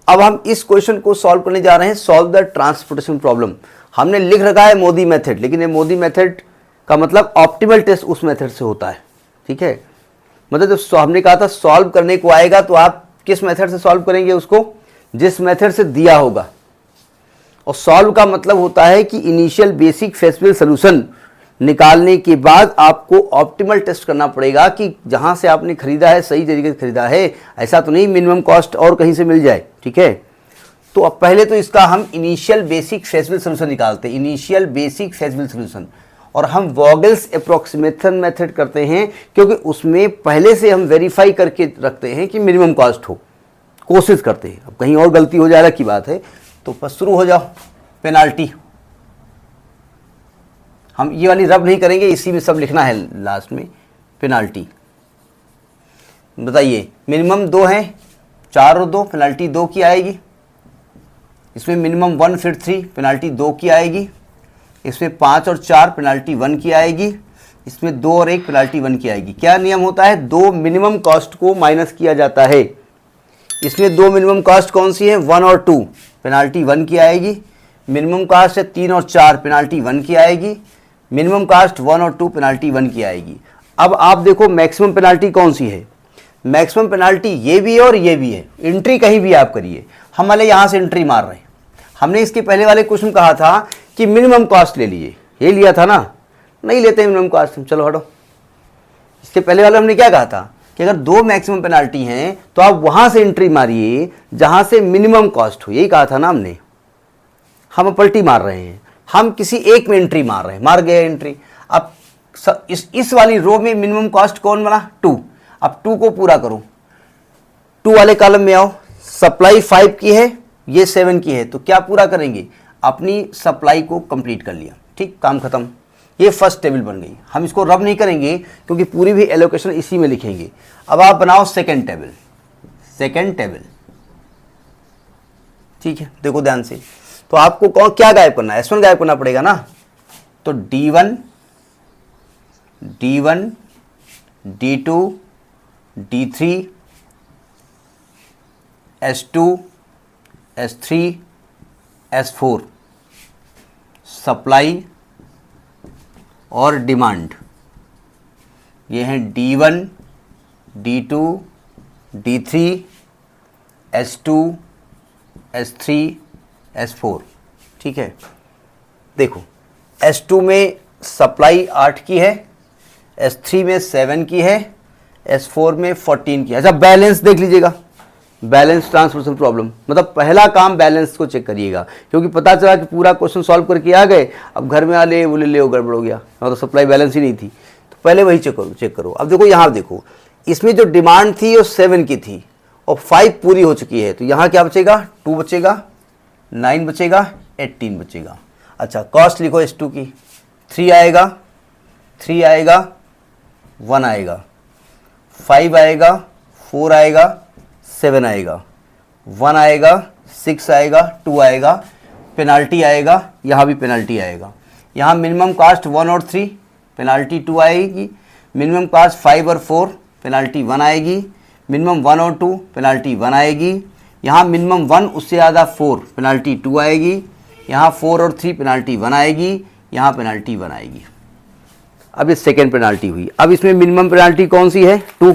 अब हम इस क्वेश्चन को सॉल्व करने जा रहे हैं, सॉल्व द ट्रांसपोर्टेशन प्रॉब्लम। हमने लिख रखा है मोदी मेथड, लेकिन ये मोदी मेथड का मतलब ऑप्टिमल टेस्ट उस मेथड से होता है, ठीक है। मतलब जब हमने कहा था सॉल्व करने को आएगा तो आप किस मेथड से सॉल्व करेंगे उसको, जिस मेथड से दिया होगा। और सॉल्व का मतलब होता है कि इनिशियल बेसिक फेसिबल सोल्यूशन निकालने के बाद आपको ऑप्टिमल टेस्ट करना पड़ेगा कि जहां से आपने खरीदा है सही तरीके से खरीदा है, ऐसा तो नहीं मिनिमम कॉस्ट और कहीं से मिल जाए, ठीक है। तो अब पहले तो इसका हम इनिशियल बेसिक फेसिबल सोल्यूशन निकालते हैं, इनिशियल बेसिक फेसिबल सोल्यूशन। और हम वॉगल्स अप्रोक्सीमेशन मेथड करते हैं क्योंकि उसमें पहले से हम वेरीफाई करके रखते हैं कि मिनिमम कॉस्ट हो, कोशिश करते हैं। अब कहीं और गलती हो जाए की बात है। तो बस शुरू हो जाओ। पेनाल्टी हम ये वाली रब नहीं करेंगे, इसी में सब लिखना है लास्ट में। पेनाल्टी बताइए, मिनिमम 2 है, 4 और 2 पेनाल्टी 2 की आएगी। इसमें मिनिमम 1 फिर 3 पेनाल्टी 2 की आएगी। इसमें 5 और 4 पेनाल्टी 1 की आएगी। इसमें 2 और 1 पेनाल्टी 1 की आएगी। क्या नियम होता है, 2 मिनिमम कॉस्ट को माइनस किया जाता है। इसमें 2 मिनिमम कॉस्ट कौन सी है, 1 और 2 पेनाल्टी 1 की आएगी। मिनिमम कॉस्ट है 3 और 4 पेनाल्टी 1 की आएगी। मिनिमम कॉस्ट 1 और 2 पेनाल्टी 1 की आएगी। अब आप देखो मैक्सिमम पेनाल्टी कौन सी है। मैक्सिमम पेनाल्टी ये भी है और ये भी है। एंट्री कहीं भी आप करिए, हम वाले यहाँ से एंट्री मार रहे हैं। हमने इसके पहले वाले क्वेश्चन कहा था कि मिनिमम कॉस्ट ले लीजिए, ये लिया था ना, नहीं लेते मिनिमम कॉस्ट, चलो हटो। इसके पहले वाले हमने क्या कहा था कि अगर 2 मैक्सिमम पेनाल्टी हैं तो आप वहां से एंट्री मारिए जहां से मिनिमम कॉस्ट हो, यही कहा था ना हमने। हम पलटी मार रहे हैं, हम किसी एक में एंट्री मार रहे हैं, मार गए एंट्री। अब इस वाली रो में मिनिमम कॉस्ट कौन बना, 2। अब 2 को पूरा करो, 2 वाले कॉलम में आओ। सप्लाई 5 की है, ये 7 की है, तो क्या पूरा करेंगे, अपनी सप्लाई को कंप्लीट कर लिया, ठीक, काम खत्म। ये फर्स्ट टेबल बन गई। हम इसको रब नहीं करेंगे क्योंकि पूरी भी एलोकेशन इसी में लिखेंगे। अब आप बनाओ सेकंड टेबल, सेकंड टेबल, ठीक है। देखो ध्यान से, तो आपको कौन क्या गायब करना है, S1 गायब करना पड़ेगा ना। तो D1, D1, D2, D3, S2, S3, S4 supply और डिमांड। ये हैं D1, D2, D3, S2, S3, S4, ठीक है। देखो S2 में सप्लाई 8 की है, S3 में 7 की है, S4 में 14 की है। अच्छा बैलेंस देख लीजिएगा, बैलेंस ट्रांसफॉर्मेशन प्रॉब्लम, मतलब पहला काम बैलेंस को चेक करिएगा। क्योंकि पता चला कि पूरा क्वेश्चन सॉल्व करके आ गए, अब घर में आ ले बोले ले गड़बड़ हो गया, तो सप्लाई बैलेंस ही नहीं थी, तो पहले वही चेक करो। अब देखो यहाँ देखो, इसमें जो डिमांड थी वो 7 की थी और 5 पूरी हो चुकी है, तो यहाँ क्या बचेगा, 2 बचेगा, 9 बचेगा, 18 बचेगा। अच्छा कॉस्ट लिखो S2 की, 3 आएगा, 3 आएगा, 1 आएगा, 5 आएगा, 4 आएगा, 7 आएगा, 1 आएगा, 6 आएगा, 2 आएगा, पेनाल्टी आएगा, यहाँ भी पेनाल्टी आएगा। यहाँ मिनिमम कॉस्ट 1 और 3 पेनाल्टी 2 आएगी, मिनिमम कॉस्ट 5 और 4 पेनाल्टी 1 आएगी, मिनिमम 1 और 2 पेनाल्टी 1 आएगी। यहाँ मिनिमम 1 उससे ज़्यादा 4 पेनाल्टी 2 आएगी, यहाँ 4 और 3 पेनाल्टी 1 आएगी, यहाँ पेनाल्टी 1 आएगी। अब ये सेकेंड पेनाल्टी हुई। अब इसमें मिनिमम पेनाल्टी कौन सी है, 2,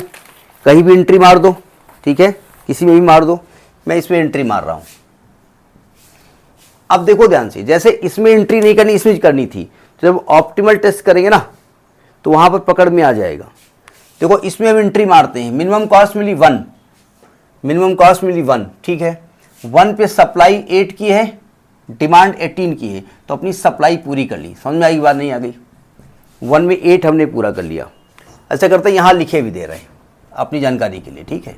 कहीं भी एंट्री मार दो, ठीक है, किसी में भी मार दो, मैं इसमें एंट्री मार रहा हूं। अब देखो ध्यान से, जैसे इसमें एंट्री नहीं करनी इसमें करनी थी, तो जब ऑप्टिमल टेस्ट करेंगे ना तो वहां पर पकड़ में आ जाएगा। देखो इसमें हम एंट्री मारते हैं, मिनिमम कॉस्ट मिली 1, मिनिमम कॉस्ट मिली 1, ठीक है। 1 पे सप्लाई 8 की है, डिमांड 18 की है, तो अपनी सप्लाई पूरी कर ली। समझ में आई बात, नहीं आ गई, 1 में 8 हमने पूरा कर लिया। ऐसा करते हैं, यहाँ लिखे भी दे रहे हैं अपनी जानकारी के लिए, ठीक है,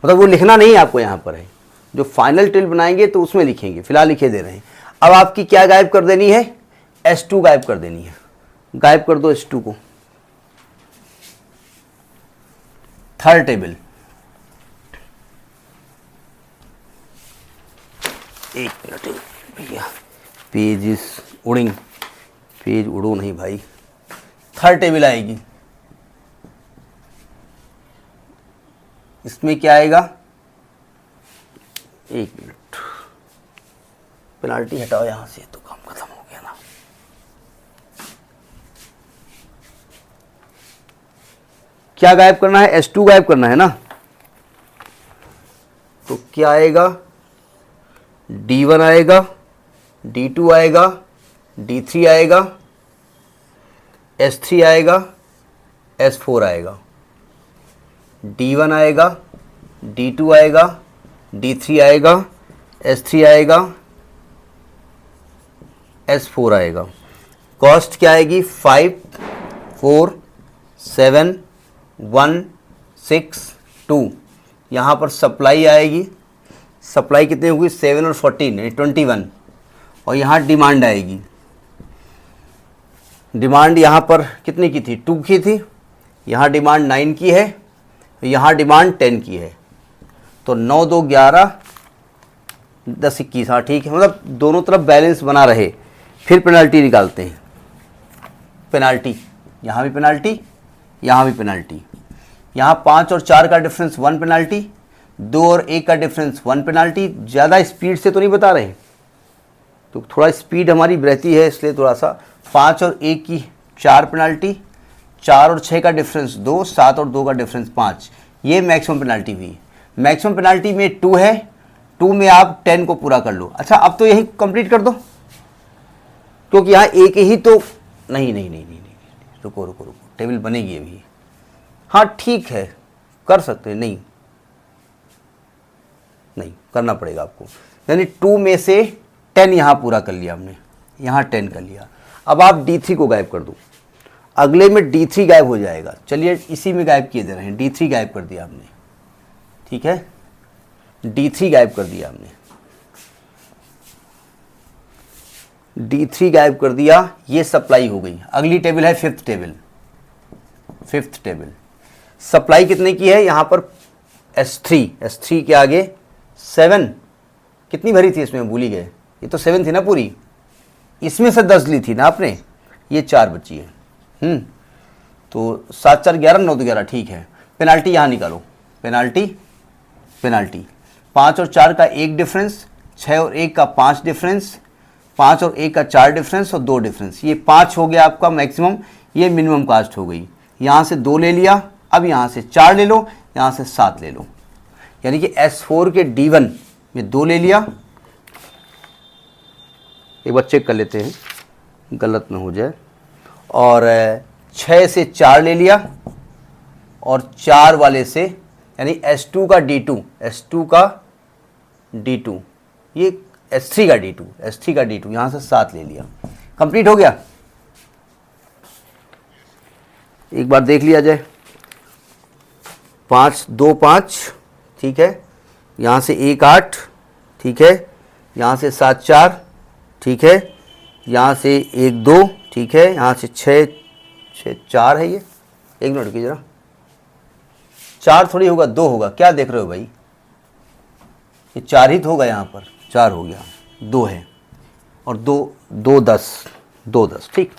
मतलब वो लिखना नहीं आपको यहाँ पर है, जो फाइनल टेल बनाएंगे तो उसमें लिखेंगे, फिलहाल लिखे दे रहे हैं। अब आपकी क्या गायब कर देनी है, S2 गायब कर देनी है, गायब कर दो S2 को। थर्ड टेबल, एक मिनट भैया, पेज उड़िंग, पेज उड़ो नहीं भाई। थर्ड टेबल आएगी, इसमें क्या आएगा, एक मिनट, पेनाल्टी हटाओ यहाँ से, तो काम खत्म हो गया ना। क्या गायब करना है? S2 गायब करना है ना। तो क्या आएगा? D1 आएगा, D2 आएगा, D3 आएगा, S3 आएगा, S4 आएगा, D1 आएगा, D2 आएगा, D3 आएगा, S3 आएगा, S4 आएगा। कॉस्ट क्या आएगी? 5 4 7 1 6 2। यहाँ पर सप्लाई आएगी, सप्लाई कितनी होगी? 7 और 14 21। और यहाँ डिमांड आएगी, डिमांड यहाँ पर कितनी की थी? 2 की थी। यहाँ डिमांड 9 की है, यहाँ डिमांड 10 की है। तो 9 2 11 10 21, हाँ ठीक है, मतलब दोनों तरफ बैलेंस बना रहे। फिर पेनल्टी निकालते हैं। पेनल्टी, यहाँ भी पेनल्टी, यहाँ भी पेनल्टी। यहाँ 5 और 4 का डिफरेंस 1 पेनल्टी, 2 और 1 का डिफरेंस 1 पेनल्टी। ज़्यादा स्पीड से तो नहीं बता रहे, तो थोड़ा स्पीड हमारी रहती है, इसलिए थोड़ा सा। 5 और 1 की 4 पेनल्टी, 4 और 6 का डिफरेंस 2, 7 और 2 का डिफरेंस 5। ये मैक्सिमम पेनल्टी हुई। मैक्सिमम पेनल्टी में 2 है, 2 में आप 10 को पूरा कर लो। अच्छा, अब तो यही कंप्लीट कर दो, क्योंकि यहाँ एक ही तो नहीं, रुको, टेबल बनेगी अभी। हाँ ठीक है, कर सकते हैं। नहीं करना पड़ेगा आपको। यानी 2 में से 10 यहाँ पूरा कर लिया हमने, यहाँ 10 कर लिया। अब आप D3 को गायब कर दो, अगले में D3 गायब हो जाएगा। चलिए इसी में गायब किए दे रहे हैं, D3 गायब कर दिया हमने, ठीक है, D3 गायब कर दिया हमने, D3 गायब कर दिया। ये सप्लाई हो गई। अगली टेबल है फिफ्थ टेबल। सप्लाई कितने की है? यहाँ पर S3 के आगे 7, कितनी भरी थी इसमें? भूल ही गए, ये तो 7 थी ना पूरी, इसमें से 10 ली थी ना आपने, ये 4 बची है। तो 7 4 11, 9 2 11, ठीक है। पेनाल्टी यहाँ निकालो, पेनाल्टी 5 और 4 का 1 डिफरेंस, 6 और 1 का 5 डिफरेंस, 5 और 1 का 4 डिफरेंस और 2 डिफरेंस। ये 5 हो गया आपका मैक्सिमम, ये मिनिमम कास्ट हो गई। यहाँ से 2 ले लिया, अब यहाँ से 4 ले लो, यहाँ से 7 ले लो। यानी कि S4 के D1 में 2 ले लिया। एक बार चेक कर लेते हैं, गलत ना हो जाए। और 6 से 4 ले लिया, और 4 वाले से यानी S2 का D2, ये S3 का D2, यहाँ से 7 ले लिया। कंप्लीट हो गया। एक बार देख लिया जाए। 5 2 5, ठीक है, यहाँ से 1 8, ठीक है, यहाँ से 7 4, ठीक है, यहाँ से 1 2, ठीक है, यहाँ से 6 4 है। ये 1 मिनट की जरा, 4 थोड़ी होगा, 2 होगा। क्या देख रहे हो भाई? ये 4 ही तो होगा, यहाँ पर 4 हो गया, 2 है, और 2 10, ठीक।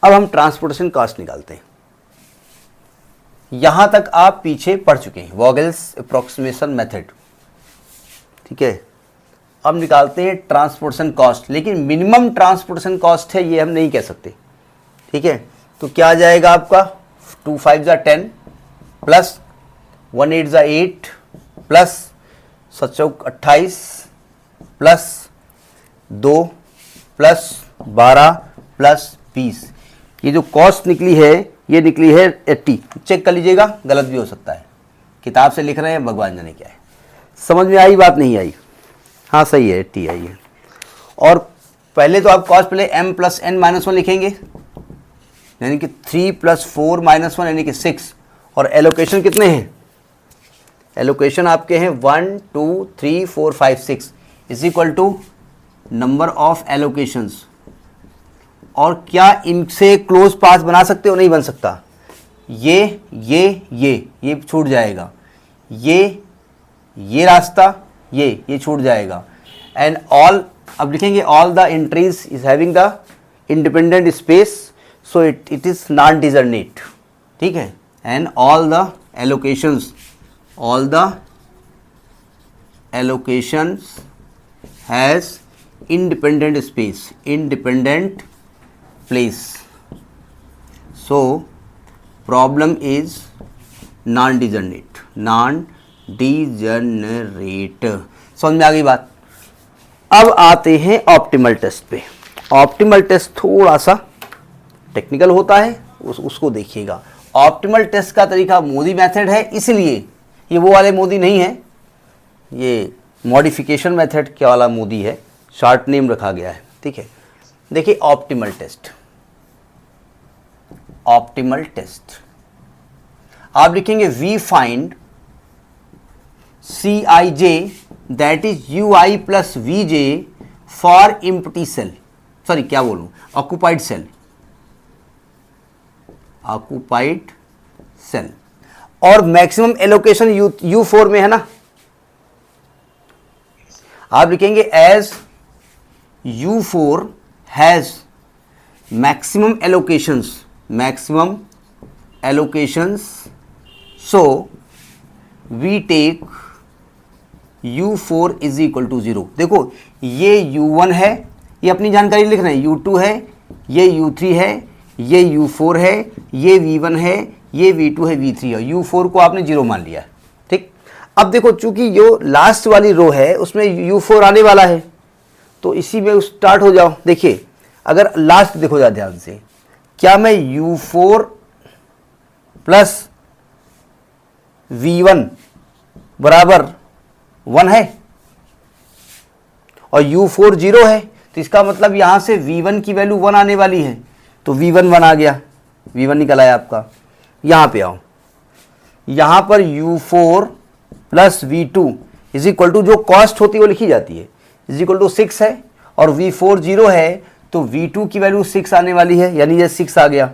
अब हम ट्रांसपोर्टेशन कॉस्ट निकालते हैं। यहाँ तक आप पीछे पढ़ चुके हैं, वोगेल्स अप्रोक्सीमेशन मेथड, ठीक है। अब निकालते हैं ट्रांसपोर्टेशन कॉस्ट, लेकिन मिनिमम ट्रांसपोर्टेशन कॉस्ट है ये हम नहीं कह सकते, ठीक है। तो क्या आ जाएगा आपका? 2 5 10 प्लस 1 8 8 प्लस 7 चौक 28 प्लस 2 प्लस 12 प्लस 20। ये जो कॉस्ट निकली है, ये निकली है 80। चेक कर लीजिएगा, गलत भी हो सकता है, किताब से लिख रहे हैं, भगवान जाने क्या है। समझ में आई बात? नहीं आई? हाँ सही है, 80 आई है। और पहले तो आप कॉस्ट पहले m प्लस n माइनस 1 लिखेंगे, यानी कि 3 प्लस 4 माइनस 1 यानी कि 6। और एलोकेशन कितने हैं? एलोकेशन आपके हैं 1 2 3 4 5 6 is equal to number of allocations. और क्या इनसे क्लोज पाथ बना सकते हो? नहीं बन सकता। ये छूट जाएगा, ये रास्ता ये छूट जाएगा। एंड ऑल, अब लिखेंगे all the entries is having the independent space, so it is non degenerate, ठीक है। And all the allocations has independent space, independent place. So problem is non-degenerate, non-degenerate. समझ में आ गई बात. अब आते हैं ऑप्टिमल टेस्ट पे. ऑप्टिमल टेस्ट थोड़ा सा टेक्निकल होता है, उसको देखिएगा. ऑप्टिमल टेस्ट का तरीका मोदी मेथड है, इसलिए ये वो वाले मोदी नहीं है, ये मॉडिफिकेशन मेथड क्या वाला मोदी है, शॉर्ट नेम रखा गया है. ठीक है, देखिए ऑप्टिमल टेस्ट. ऑप्टिमल टेस्ट आप लिखेंगे we find C I J that is U I plus V J for empty cell, sorry क्या बोलूं, ऑक्यूपाइड सेल, ऑक्यूपाइड सेल. और मैक्सिमम एलोकेशन U4 में है ना. आप लिखेंगे as U4 has maximum allocations, so we take U4 is equal to 0. देखो ये U1 है, ये अपनी जानकारी लिख रहे हैं, U2 है, ये U3 है, ये U4 है, ये V1 है, ये V2 है, V3 है. U4 को आपने 0 मान लिया. ठीक. अब देखो चूंकि जो लास्ट वाली रो है उसमें U4 आने वाला है, तो इसी में स्टार्ट हो जाओ. देखिए अगर लास्ट देखो जा ध्यान से, क्या मैं U4 प्लस V1 बराबर 1 है और U4 0 है, तो इसका मतलब यहां से V1 की वैल्यू 1 आने वाली है, तो V1 1 आ गया, V1 निकल आया आपका. यहां पे आओ, यहां पर U4 plus V2 is equal to जो कॉस्ट होती है वो लिखी जाती है, इज इक्वल टू 6 है, और V4 0 है तो V2 की वैल्यू 6 आने वाली है, यानी ये 6 आ गया.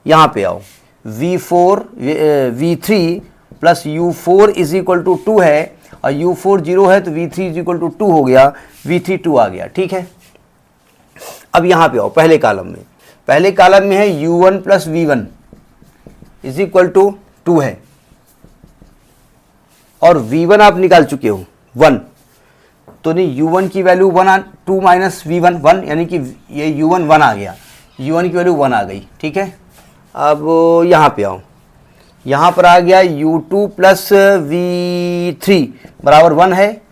यहां पे आओ, V3 plus U4 is equal to 2 है, और U4 0 है तो V3 इज इक्वल टू 2 हो गया, V3 2 आ गया. ठीक है. अब यहां पे आओ, पहले कॉलम में, पहले कॉलम में है U1 plus V1 is equal to 2 है, और V1 आप निकाल चुके हो 1, तो नहीं U1 की वैल्यू 2 माइनस V1 1, यानी कि ये U1 1 आ गया, U1 की वैल्यू 1 आ गई. ठीक है. अब यहाँ पे आओ, यहाँ पर आ गया U2 प्लस V3 बराबर 1 है,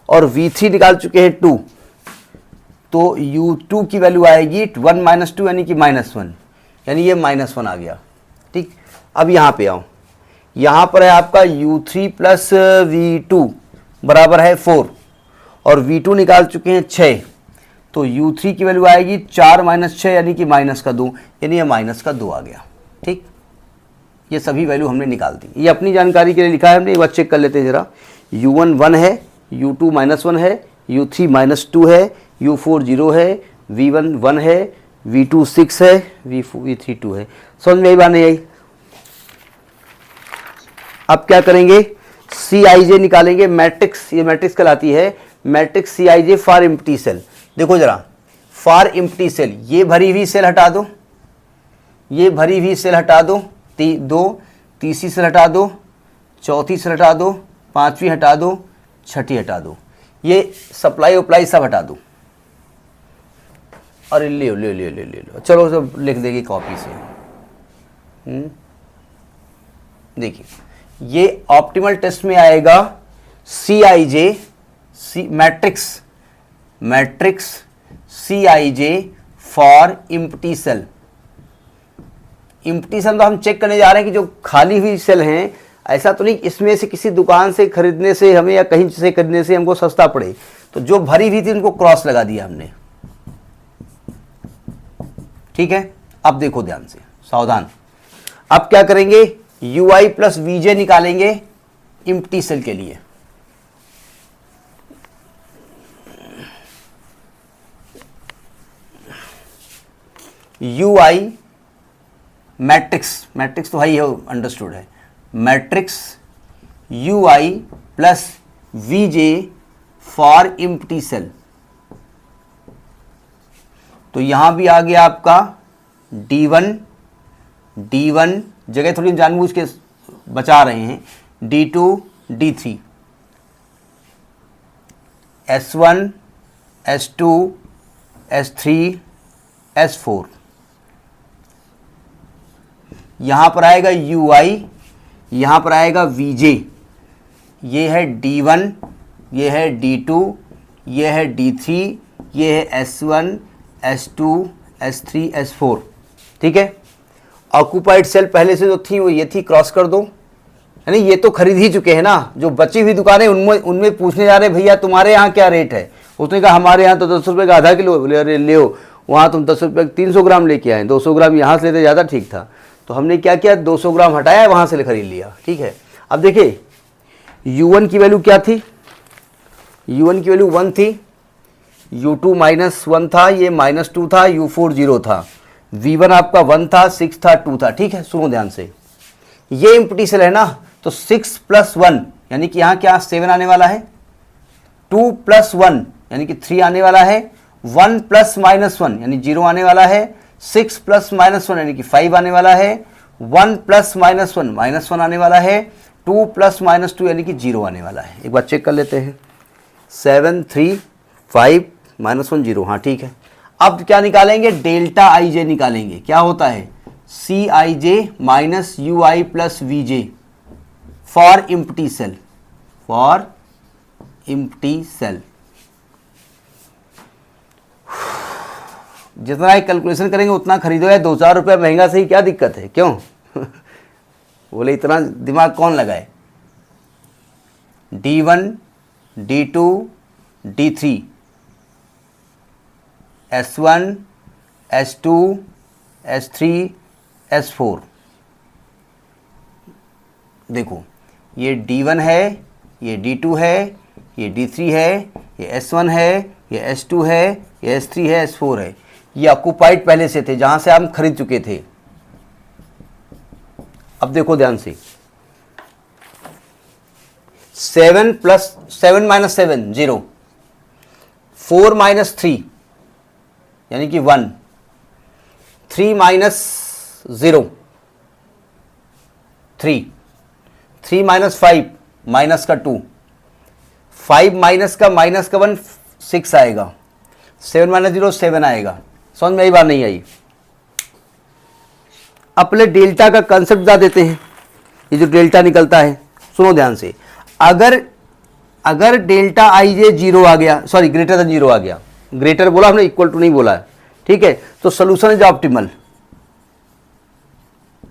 और V3 निकाल चुके हैं 2, तो U2 की वैल्यू आएगी 1 माइनस 2 यानी कि -1, यानी ये -1 आ गया. ठीक. अब यहाँ पे आओ, यहाँ पर है आपका U3 प्लस V2 बराबर है 4, और V2 निकाल चुके हैं 6, तो U3 की वैल्यू आएगी 4 माइनस 6 यानी कि -2, यानी ये -2 आ गया. ठीक. ये सभी वैल्यू हमने निकाल दी. ये अपनी जानकारी के लिए लिखा है हमने, एक बार चेक कर लेते हैं जरा. U1 1 है, U2 -1 है, U3 -2 है, U4 0 है, V1 1 है, V2 6 है, V3 2 है. समझ में आई बात नहीं आई? अब क्या करेंगे, CIJ निकालेंगे. मैट्रिक्स, ये मैट्रिक्स कहलाती है matrix CIJ for empty cell. देखो जरा, फॉर एम्प्टी सेल, ये भरी हुई सेल हटा दो, ये भरी हुई सेल हटा दो, 2 तीसरी सेल हटा दो, चौथी सेल हटा दो, 5वीं हटा दो, 6ठी हटा दो, ये सप्लाई उप्लाई सब हटा दो. अरे ले ले ले ले ले लो, चलो सब लिख देंगे कॉपी से. देखिए ये ऑप्टिमल टेस्ट में आएगा CIJ matrix CIJ for empty cell. Empty cell तो हम चेक करने जा रहे हैं कि जो खाली हुई सेल हैं, ऐसा तो नहीं इसमें से किसी दुकान से खरीदने से हमें या कहीं से खरीदने से हमको सस्ता पड़े, तो जो भरी हुई थी उनको क्रॉस लगा दिया हमने. ठीक है. अब देखो ध्यान से, सावधान. अब क्या करेंगे, UI प्लस VJ निकालेंगे एम्प्टी सेल के लिए. UI मैट्रिक्स तो है ही है, अंडरस्टूड है. Matrix UI plus VJ for empty cell. तो यहां भी आ गया आपका D1 जगह थोड़ी जानबूझ के बचा रहे हैं, D2 D3 S1 S2 S3 S4, यहाँ पर आएगा UI, यहाँ पर आएगा VJ, ये है D1, ये है D2, ये है D3, ये है S1 S2 S3 S4, ठीक है। ऑक्यूपाइड सेल पहले से जो थी वो ये थी, क्रॉस कर दो, यानी ये तो खरीद ही चुके हैं ना। जो बची हुई दुकानें उनमें पूछने जा रहे भैया तुम्हारे यहाँ क्या रेट है। उसने कहा हमारे यहाँ तो 10 रुपये का आधा किलो। बोले अरे ले, वहाँ तुम 10 रुपये 300 ग्राम लेके आए, 200 ग्राम यहाँ से लेते ज़्यादा ठीक था। तो हमने क्या किया, 200 ग्राम हटाया, वहाँ से खरीद लिया, ठीक है। अब देखिए U1 की वैल्यू क्या थी, U1 की वैल्यू 1 थी, U2 -1 था, ये -2 था, U4 0 था, V1 आपका 1 था, 6 था, 2 था, ठीक है। सुनो ध्यान से, ये एम्प्टी सेल है ना, तो 6 + 1 यानी कि यहाँ क्या 7 आने वाला है, 2 + 1 यानी कि 3 आने वाला है, 1 + -1 यानी 0 आने वाला है, 6 + -1 यानी कि 5 आने वाला है, 1 + -1 -1 आने वाला है, 2 + -2 यानी कि 0 आने वाला है। एक बार चेक कर लेते हैं, 7 3 5 -1 0, हाँ ठीक है। अब क्या निकालेंगे, डेल्टा IJ निकालेंगे। क्या होता है, CIJ - UI + VJ for empty cell, for empty cell. जितना एक कैलकुलेशन करेंगे उतना खरीदो, या 2-4 रुपया महंगा से ही क्या दिक्कत है, क्यों बोले इतना दिमाग कौन लगाए। D1 D2 D3 S1 S2 S3 S4, देखो ये D1 है, ये D2 है, ये D3 है, ये S1 है, ये S2 है, ये S3 है, S4 है। ये ऑक्यूपाइड पहले से थे, जहां से हम खरीद चुके थे। अब देखो ध्यान से, 7 + 7 - 7 0, 4 - 3 यानी कि 1, 3 - 0 3, 3 - 5 माइनस का 2, 5 माइनस का -1 6 आएगा, 7 - 0 7 आएगा। समझ में आई बात, नहीं आई। अब पहले डेल्टा का कंसेप्ट बता देते हैं। ये जो डेल्टा निकलता है, सुनो ध्यान से, अगर डेल्टा IJ 0 आ गया, सॉरी ग्रेटर देन 0 आ गया, ग्रेटर बोला हमने, इक्वल टू नहीं बोला है, ठीक है। तो solution is optimal,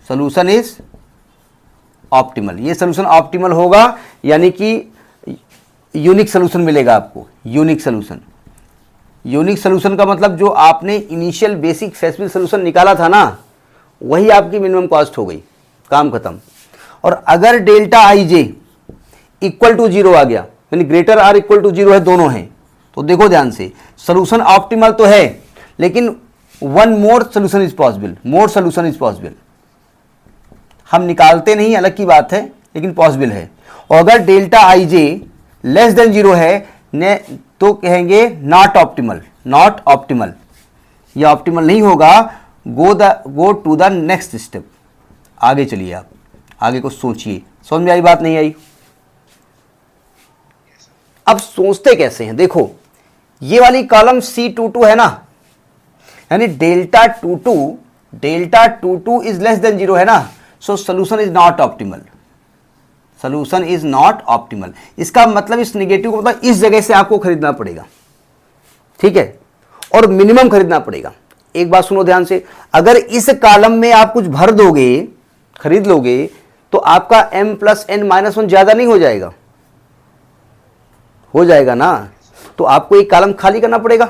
solution is optimal. ये सोल्यूशन ऑप्टिमल होगा, यानी कि यूनिक सोल्यूशन मिलेगा आपको। यूनिक सोल्यूशन, यूनिक सोल्यूशन का मतलब जो आपने इनिशियल बेसिक फेसिबल सोल्यूशन निकाला था ना, वही आपकी मिनिमम कॉस्ट हो गई, काम खत्म। और अगर डेल्टा IJ इक्वल टू 0 आ गया, यानी ग्रेटर आर इक्वल टू 0 है, दोनों हैं, तो देखो ध्यान से, सोल्यूशन ऑप्टिमल तो है, लेकिन one more solution is possible, more solution is possible. हम निकालते नहीं, अलग की बात है, लेकिन पॉसिबल है। और अगर डेल्टा IJ लेस देन 0 है ने, तो कहेंगे नॉट ऑप्टिमल, नॉट ऑप्टिमल, ये ऑप्टिमल नहीं होगा। Go to the next step, आगे चलिए, आप आगे को सोचिए। समझ में आई बात, नहीं आई? अब सोचते कैसे हैं, देखो ये वाली कॉलम C22 है ना, यानी डेल्टा 22 इज लेस देन 0 है ना, सो solution is not optimal, solution is not optimal. इसका मतलब, इस नेगेटिव को मतलब इस जगह से आपको खरीदना पड़ेगा, ठीक है, और मिनिमम खरीदना पड़ेगा। एक बात सुनो ध्यान से, अगर इस कॉलम में आप कुछ भर दोगे, खरीद लोगे, तो आपका m + n - 1 ज्यादा नहीं हो जाएगा? हो जाएगा ना, तो आपको एक कॉलम खाली करना पड़ेगा।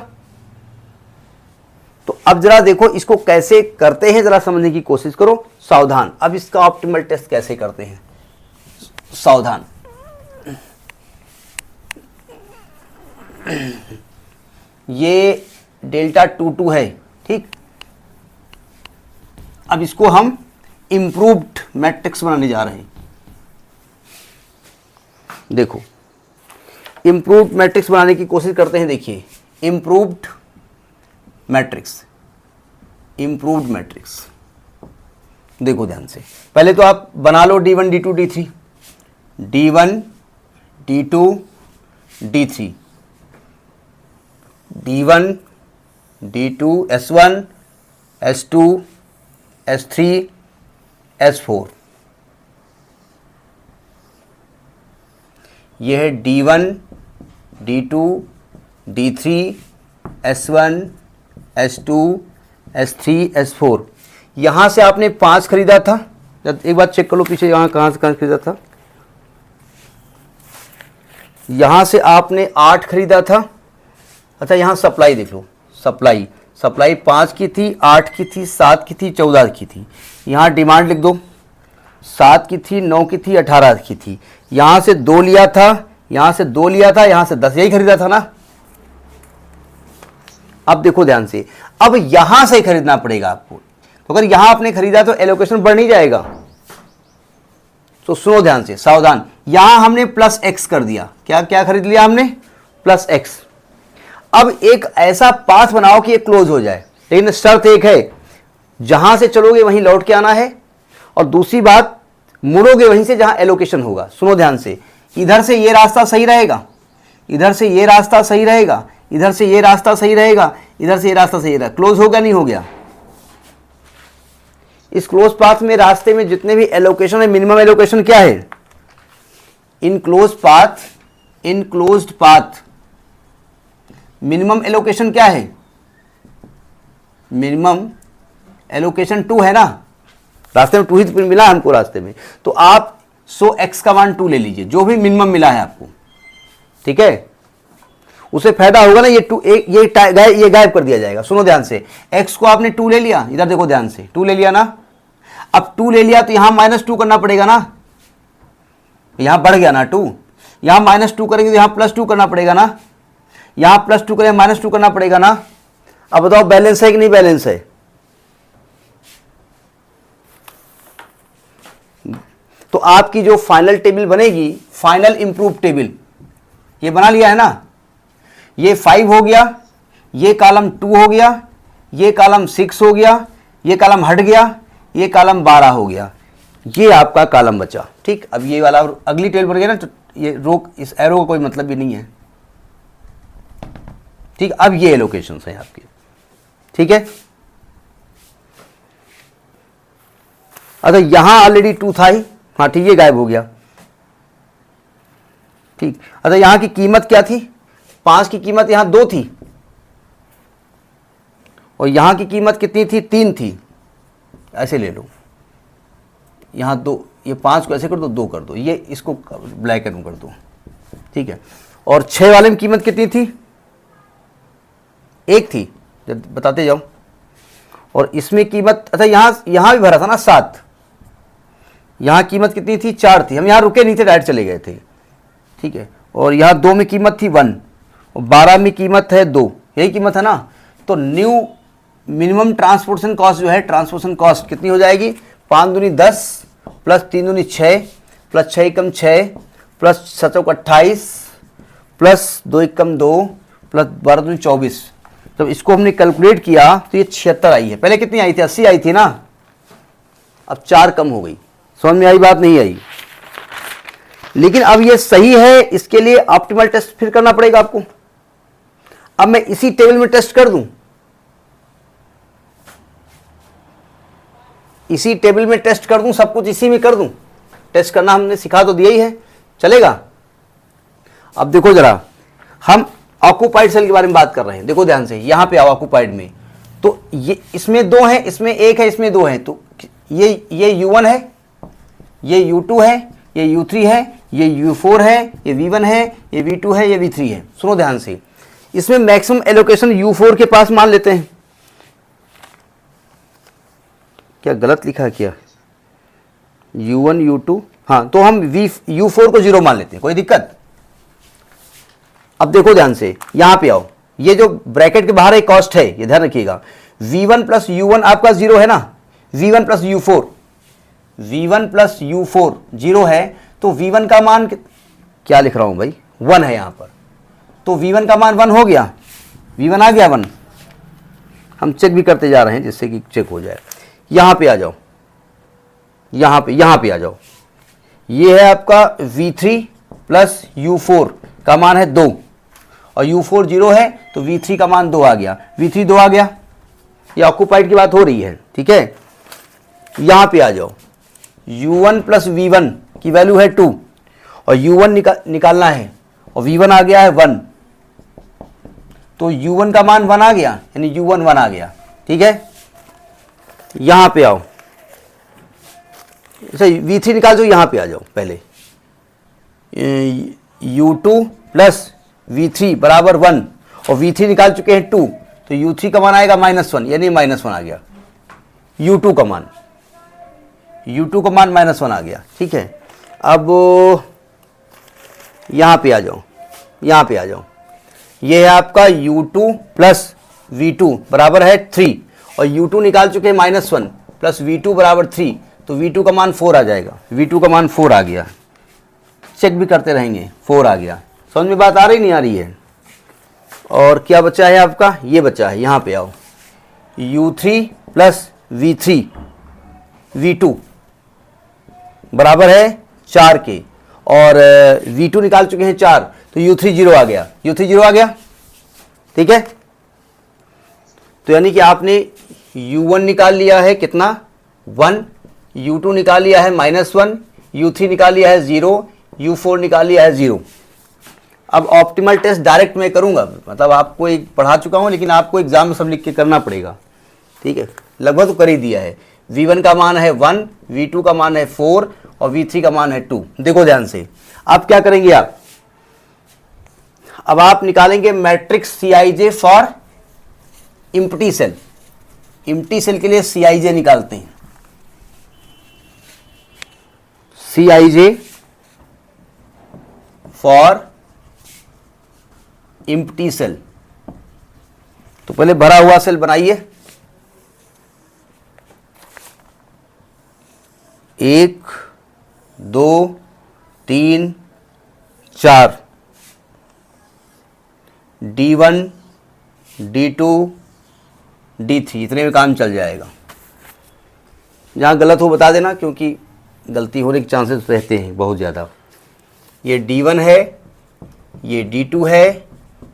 तो अब जरा देखो इसको कैसे करते हैं, जरा समझने की कोशिश करो, सावधान। अब इसका ऑप्टिमल टेस्ट कैसे करते हैं, सावधान। ये डेल्टा 22 है, ठीक। अब इसको हम इंप्रूव्ड मैट्रिक्स बनाने जा रहे हैं। देखो इंप्रूव्ड मैट्रिक्स बनाने की कोशिश करते हैं। देखिए इंप्रूव्ड मैट्रिक्स, इंप्रूव्ड मैट्रिक्स, देखो ध्यान से, पहले तो आप बना लो D1 D2 D3, D1 D2 D3। D1 D2 S1 S2 S3 S4, ये है D1 D2 D3 S1 S2 S3 S4। यहाँ से आपने 5 खरीदा था, एक बार चेक कर लो पीछे यहाँ कहाँ से कहाँ खरीदा था। यहाँ से आपने 8 खरीदा था। अच्छा यहाँ सप्लाई देख लो, सप्लाई 5 की थी, 8 की थी, 7 की थी, 14 की थी। यहाँ डिमांड लिख दो, 7 की थी, 9 की थी, 18 की थी। यहाँ से 2 लिया था, यहाँ से 2 लिया था, यहाँ से 10, यही खरीदा था ना। अब देखो ध्यान से, अब यहाँ से खरीदना पड़ेगा आपको। तो अगर यहाँ आपने खरीदा तो एलोकेशन बढ़ नहीं जाएगा। तो सुनो ध्यान से, सावधान। यहां हमने प्लस एक्स कर दिया, क्या क्या खरीद लिया हमने, प्लस एक्स। अब एक ऐसा पाथ बनाओ कि ये क्लोज हो जाए, लेकिन शर्त एक है, जहां से चलोगे वहीं लौट के आना है, और दूसरी बात मुड़ोगे वहीं से जहां एलोकेशन होगा। सुनो ध्यान से, इधर से ये रास्ता सही रहेगा, इधर से ये रास्ता सही रहेगा, इधर से ये रास्ता सही रहेगा, इधर से ये रास्ता सही रहेगा। क्लोज होगा नहीं हो गया। इस क्लोज पाथ में रास्ते में जितने भी एलोकेशन है, मिनिमम एलोकेशन क्या है, इन क्लोज्ड पाथ मिनिमम एलोकेशन क्या है, मिनिमम एलोकेशन 2 है ना। रास्ते में 2 ही मिला हमको रास्ते में, तो आप सो एक्स का मान 2 ले लीजिए, जो भी मिनिमम मिला है आपको, ठीक है। उसे फायदा होगा ना, ये 2 ये गायब कर दिया जाएगा। सुनो ध्यान से, x को आपने 2 ले लिया, इधर देखो ध्यान से, 2 ले लिया ना। अब 2 ले लिया तो यहां -2 करना पड़ेगा ना, यहां बढ़ गया ना 2, यहां -2 करेंगे तो यहां +2 करना पड़ेगा ना, यहां +2 करेंगे -2 करना पड़ेगा ना। अब बताओ बैलेंस है कि नहीं बैलेंस है। तो आपकी जो फाइनल टेबल बनेगी, फाइनल इंप्रूव टेबल, ये बना लिया है ना। ये 5 हो गया, ये कॉलम 2 हो गया, ये कॉलम 6 हो गया, ये कॉलम हट गया, ये कॉलम 12 हो गया, ये आपका कॉलम बचा। ठीक, अब ये वाला अगली टेबल बन गया ना, तो ये रोक, इस एरो का कोई मतलब भी नहीं है। ठीक, अब ये एलोकेशंस हैं आपके, ठीक है। अच्छा यहां ऑलरेडी 2 था ही, हाँ ठीक, ये गायब हो गया। ठीक, अच्छा यहां की कीमत क्या थी, 5 की कीमत यहां 2 थी, और यहां की कीमत कितनी थी, 3 थी। ऐसे ले लो, यहां 2, ये 5 को ऐसे कर दो, 2 कर दो, ये इसको ब्लैक एंड कर दो, ठीक है। और 6 वाले में कीमत कितनी थी, 1 थी, बताते जाओ। और इसमें कीमत, अच्छा यहां भी भरा था ना 7, यहां कीमत कितनी थी, 4 थी। हम यहां रुके नहीं थे, डायरेक्ट चले गए थे, ठीक है। और यहां 2 में कीमत थी 1, और 12 में कीमत है 2, यही कीमत है ना। तो न्यू मिनिमम ट्रांसपोर्टेशन कॉस्ट जो है, ट्रांसपोर्टेशन कॉस्ट कितनी हो जाएगी, 5 दूनी 10 प्लस 3 दूनी 6 प्लस 6 एकम 6 प्लस 7 चौक 28 प्लस 2 एकम 2 प्लस 12 दूनी 24। जब इसको हमने कैलकुलेट किया तो ये 76 आई है। पहले कितनी आई थी, 80 आई थी ना, अब 4 कम हो गई। समझ में आई बात, नहीं आई। लेकिन अब ये सही है, इसके लिए ऑप्टिमल टेस्ट फिर करना पड़ेगा आपको। अब मैं इसी टेबल में टेस्ट कर दूं, इसी टेबल में टेस्ट कर दूं, सब कुछ इसी में कर दूं, टेस्ट करना हमने सिखा तो दिया ही है, चलेगा। अब देखो जरा, हम ऑक्यूपाइड सेल के बारे में बात कर रहे हैं, देखो ध्यान से, यहां पे आओ ऑक्यूपाइड में। तो ये इसमें 2 है, इसमें 1 है, इसमें 2 है। तो ये U1 है, ये U2 है, ये U3 है, ये U4 है, ये V1 है, ये V2 है, ये V3 है। सुनो ध्यान से, इसमें मैक्सिमम एलोकेशन U4 के पास मान लेते हैं। क्या गलत लिखा है क्या, U1 U2, हाँ, तो हम U4 को 0 मान लेते हैं, कोई दिक्कत। अब देखो ध्यान से, यहां पे आओ, ये जो ब्रैकेट के बाहर एक कॉस्ट है, ये ध्यान रखिएगा। V1 प्लस U1 आपका 0 है ना, V1 plus U4, V1 plus U4 0 है, तो V1 का मान क्या लिख रहा हूं भाई, 1 है यहां पर। तो V1 का मान 1 हो गया, V1 आ गया 1। हम चेक भी करते जा रहे हैं जिससे कि चेक हो जाए। यहां पे आ जाओ, यहां पे आ जाओ। ये है आपका V3 प्लस U4 का मान है 2, और U4 0 है तो V3 का मान 2 आ गया, V3 2 आ गया। ये ऑक्यूपाइड की बात हो रही है, ठीक है। यहां पे आ जाओ, U1 प्लस V1 की वैल्यू है 2 और U1 निकालना है और V1 आ गया है 1, तो U1 का मान 1 आ गया, यानी U1 1 आ गया, ठीक है। यहां पे आओ, अच्छा V3 निकाल दो, यहां पे आ जाओ पहले। U2 प्लस V3 बराबर 1 और V3 निकाल चुके हैं 2, तो U3 का मान आएगा -1, यानी -1 आ गया। U2 का मान -1 आ गया, ठीक है। अब यहां पे आ जाओ, ये है आपका U2 प्लस V2 बराबर है 3 और U2 निकाल चुके हैं -1 प्लस V2 बराबर 3, तो V2 का मान 4 आ जाएगा। V2 का मान 4 आ गया, चेक भी करते रहेंगे, 4 आ गया। समझ में बात आ रही नहीं आ रही है? और क्या बचा है आपका, ये बचा है, यहां पे आओ, U3 प्लस V2 बराबर है 4 के और V2 निकाल चुके हैं 4, तो U3 0 आ गया, ठीक है। तो यानी कि आपने U1 निकाल लिया है कितना 1, U2 निकाल लिया है -1, U3 निकाल लिया है 0, U4 निकाल लिया है 0। अब ऑप्टिमल टेस्ट डायरेक्ट मैं करूंगा, मतलब आपको एक पढ़ा चुका हूं, लेकिन आपको एग्जाम में सब लिख के करना पड़ेगा, ठीक है। लगभग तो कर ही दिया है। V1 का मान है 1, V2 का मान है 4 और V3 का मान है 2। देखो ध्यान से, अब क्या करेंगे आप, अब आप निकालेंगे matrix Cij for empty cell. Empty cell के लिए Cij निकालते हैं, Cij फॉर एम्प्टी सेल। तो पहले भरा हुआ सेल बनाइए, 1 2 3 4, D1 D2 D3, इतने में काम चल जाएगा। जहाँ गलत हो बता देना, क्योंकि गलती होने के चांसेस रहते हैं बहुत ज़्यादा। ये D1 है, ये D2 है,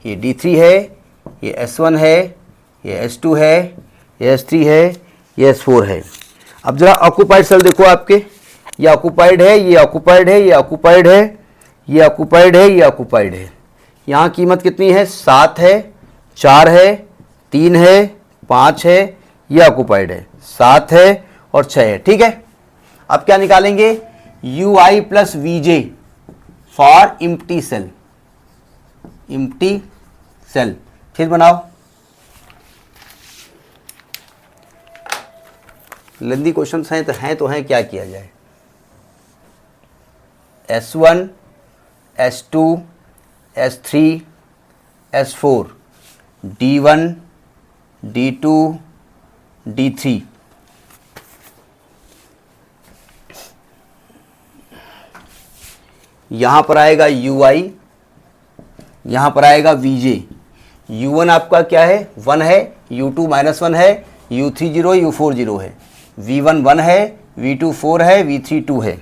ये D3 है, ये S1 है, ये S2 है, ये S3 है, ये S4 है। अब जरा ऑक्यूपाइड सेल देखो आपके, ये ऑक्यूपाइड है, ये ऑक्यूपाइड है, ये ऑक्यूपाइड है, ये ऑक्यूपाइड है, ये ऑक्यूपाइड है। यहाँ कीमत कितनी है, 7 है, 4 है, 3 है, 5 है, ये ऑक्यूपाइड है, 7 है और 6 है, ठीक है। अब क्या निकालेंगे, UI plus VJ for empty cell. Empty cell फिर बनाओ, लेंदी क्वेश्चन हैं तो हैं, क्या किया जाए। S1 S2 S3 S4 D1 D2 D3, यहां पर आएगा UI, यहां पर आएगा VJ। U1 आपका क्या है, 1 है, U2 -1 है, U3 0, U4 0 है, V1 1 है, V2 4 है, V3 2 है,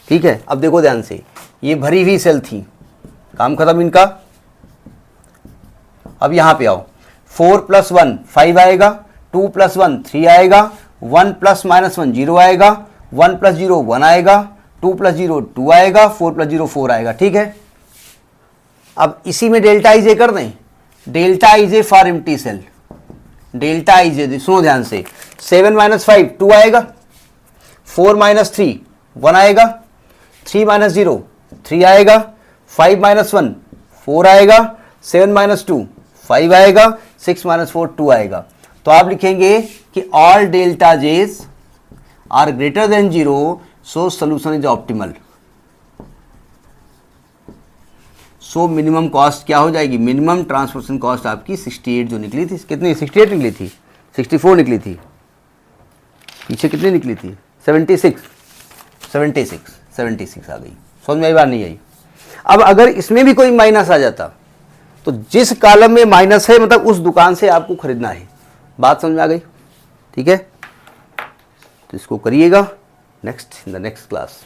ठीक है। अब देखो ध्यान से, ये भरी हुई सेल थी, काम खत्म इनका। अब यहां पे आओ, 4 + 1 5 आएगा, 2 + 1 3 आएगा, 1 + -1 0 आएगा, 1 + 0 1 आएगा, 2 + 0 2 आएगा, 4 + 0 4 आएगा, ठीक है। अब इसी में डेल्टा IJ कर दें, delta IJ for empty cell. Delta IJ सुनो ध्यान से, 7 - 5 2 आएगा, 4 - 3 1 आएगा, 3 - 0 3 आएगा, 5 - 1 4 आएगा, 7 - 2 5 आएगा, 6 - 4 2 आएगा। तो आप लिखेंगे कि all delta j's are greater than 0, so solution is optimal. So minimum cost क्या हो जाएगी, मिनिमम ट्रांसपोर्टेशन कॉस्ट आपकी 68 जो निकली थी, कितनी 68 निकली थी, 64 निकली थी, पीछे कितनी निकली थी, 76 आ गई। समझ में आई बात नहीं आई। अब अगर इसमें भी कोई माइनस आ जाता, तो जिस कॉलम में माइनस है मतलब उस दुकान से आपको खरीदना है। बात समझ में आ गई, ठीक है। तो इसको करिएगा next in the next class.